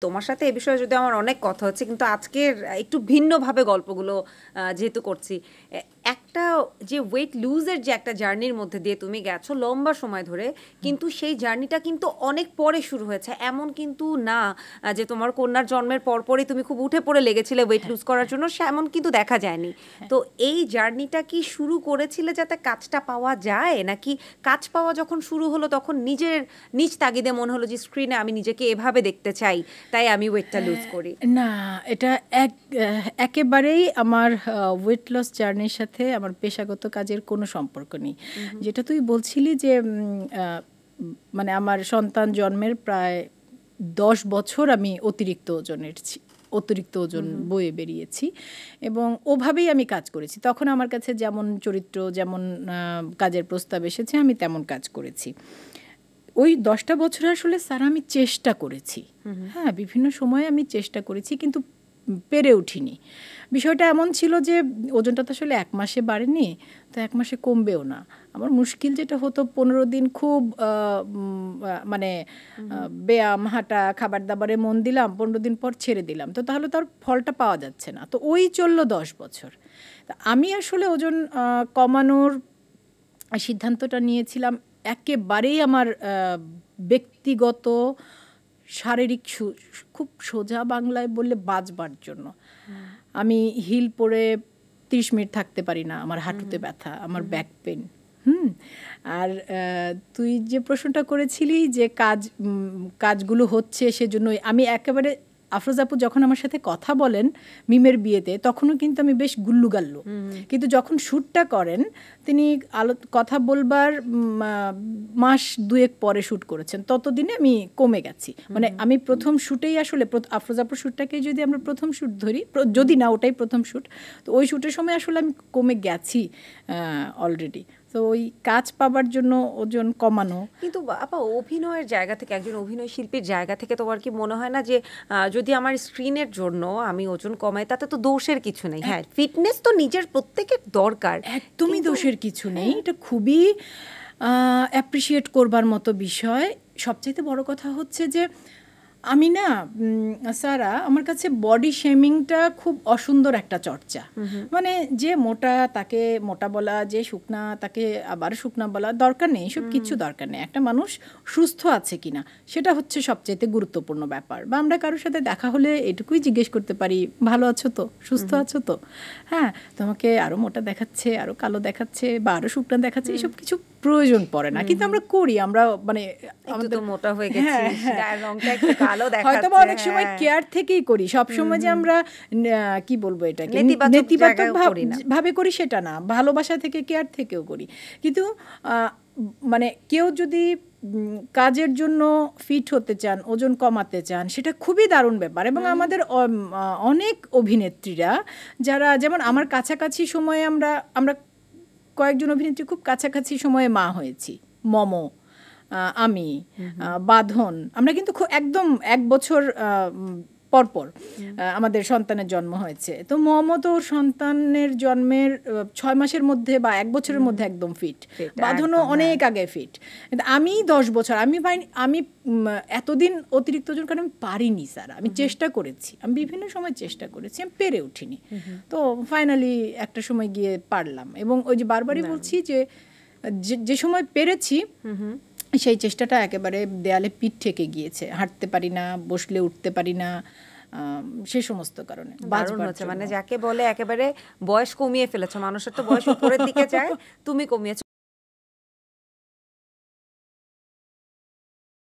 তোমার সাথে এ বিষয়ে যদি আমার অনেক কথা হচ্ছে, কিন্তু আজকের একটু ভিন্নভাবে গল্পগুলো যেহেতু করছি। একটা যে ওয়েট লুজের যে একটা জার্নির মধ্যে দিয়ে তুমি গেছো লম্বা সময় ধরে, কিন্তু সেই জার্নিটা কিন্তু অনেক পরে শুরু হয়েছে, এমন কিন্তু না যে তোমার কন্যার জন্মের পরপরই তুমি খুব উঠে পড়ে লেগেছিলে ওয়েট লুজ করার জন্য, সে এমন কিন্তু দেখা যায়নি। তো এই জার্নিটা কি শুরু করেছিলে যাতে কাজটা পাওয়া যায়, নাকি কাজ পাওয়া যখন শুরু হলো তখন নিজ তাগিদে মনে হলো যে স্ক্রিনে আমি নিজেকে এভাবে দেখতে চাই, তাই আমি ওয়েটটা লুজ করি? না, এটা একেবারেই আমার ওয়েট লস জার্নির সাথে আমার পেশাগত কাজের কোনো সম্পর্ক নেই। যেটা তুই বলছিলি যে মানে আমার সন্তান জন্মের প্রায় 10 বছর আমি অতিরিক্ত ওজন বয়ে বেরিয়েছি এবং ওভাবেই আমি কাজ করেছি। তখন আমার কাছে যেমন চরিত্র, যেমন কাজের প্রস্তাব এসেছে, আমি তেমন কাজ করেছি। ওই 10টা বছর আসলে স্যার আমি চেষ্টা করেছি, হ্যাঁ, বিভিন্ন সময়ে আমি চেষ্টা করেছি, কিন্তু পেরে উঠিনি। বিষয়টা এমন ছিল যে ওজনটা তো আসলে 1 মাসে বাড়েনি, তো 1 মাসে কমবেও না। আমার মুশকিল যেটা হতো, 15 দিন খুব মানে ব্যায়াম, হাঁটা, খাবার দাবারে মন দিলাম, 15 দিন পর ছেড়ে দিলাম, তো তাহলে তার ফলটা পাওয়া যাচ্ছে না। তো ওই চললো 10 বছর। আমি আসলে ওজন কমানোর সিদ্ধান্তটা নিয়েছিলাম একেবারেই আমার ব্যক্তিগত শারীরিক খুব সোজা বাংলায় বললে বাঁচবার জন্য। আমি হিল পরে 30 মিনিট থাকতে পারি না, আমার হাঁটুতে ব্যথা, আমার ব্যাক পেন। আর তুই যে প্রশ্নটা করেছিলি যে কাজগুলো হচ্ছে সেজন্যই আমি একেবারে, আফরোজ আপু যখন আমার সাথে কথা বলেন মিমের বিয়েতে, তখনও কিন্তু আমি বেশ গুল্লুগাল্লু, কিন্তু যখন শ্যুটটা করেন তিনি কথা বলবার মাস 2 পরে শ্যুট করেছেন, ততদিনে আমি কমে গেছি। মানে আমি প্রথম শ্যুটেই আসলে, আফরোজ আপুর শ্যুটটাকেই যদি আমরা প্রথম শ্যুট ধরি, যদি না ওটাই প্রথম শ্যুট, তো ওই শ্যুটের সময় আসলে আমি কমে গেছি অলরেডি। তো ওই কাজ পাবার জন্য ওজন কমানো। কিন্তু আপা, অভিনয়ের জায়গা থেকে, একজন অভিনয় শিল্পীর জায়গা থেকে তোমার কি মনে হয় না যে যদি আমার স্ক্রিনের জন্য আমি ওজন কমাই তাতে তো দোষের কিছু নেই? হ্যাঁ, ফিটনেস তো নিজের প্রত্যেকের দরকার, একদমই দোষের কিছু নেই। এটা খুবই অ্যাপ্রিসিয়েট করবার মতো বিষয়। সবচাইতে বড় কথা হচ্ছে যে আমি না সারা, আমার কাছে বডি শেমিংটা খুব অসুন্দর একটা চর্চা। মানে যে মোটা তাকে মোটা বলা, যে শুকনা তাকে আবার শুকনা বলা, দরকার নেই, এসব কিছু দরকার নেই। একটা মানুষ সুস্থ আছে কিনা সেটা হচ্ছে সবচাইতে গুরুত্বপূর্ণ ব্যাপার। বা আমরা কারোর সাথে দেখা হলে এটুকুই জিজ্ঞেস করতে পারি, ভালো আছো তো, সুস্থ আছো তো। হ্যাঁ, তোমাকে আরও মোটা দেখাচ্ছে, আরও কালো দেখাচ্ছে, বা আরও শুকনা দেখাচ্ছে, এসব কিছু প্রয়োজন পড়ে না, কিন্তু আমরা করি। আমরা মানে আমাদের মোটা হয়ে গেছি, গায়ের রংটা একটু কালো দেখাচ্ছে, হয়তো অনেক সময় কেয়ার থেকেই করি, সব সময় যে আমরা কি বলবো এটাকে নেতিবাচক ভাবে করি সেটা না, ভালোবাসা থেকে, কেয়ার থেকেও করি। কিন্তু মানে কেউ যদি কাজের জন্য ফিট হতে চান, ওজন কমাতে চান, সেটা খুবই দারুণ ব্যাপার। এবং আমাদের অনেক অভিনেত্রীরা যারা, যেমন আমার কাছাকাছি সময়ে আমরা কয়েকজন অভিনেত্রী খুব কাছাকাছি সময়ে মা হয়েছি। মমো, আমি, বাঁধন, আমরা কিন্তু একদম 1 বছর পরপর আমাদের সন্তানের জন্ম হয়েছে। তো মমতো সন্তানের জন্মের 6 মাসের মধ্যে বা 1 বছরের মধ্যে একদম ফিট, বাঁধনও অনেক আগে ফিট। কিন্তু আমি 10 বছর আমি এতদিন অতিরিক্ত ওজন কারণ আমি পারিনি স্যার। আমি চেষ্টা করেছি, আমি বিভিন্ন সময় চেষ্টা করেছি, আমি পেরে উঠিনি। তো ফাইনালি একটা সময় গিয়ে পারলাম। এবং ওই যে বারবারই বলছি যে সময় পেরেছি সেই চেষ্টাটা একেবারে দেয়ালে পিঠ ঠেকে গিয়েছে। হাঁটতে পারি না, বসলে উঠতে পারি না, সে সমস্ত কারণে। মানে যাকে বলে একেবারে বয়স কমিয়ে ফেলেছো, মানুষের তো বয়স উপরের দিকে যায়, তুমি কমিয়েছো।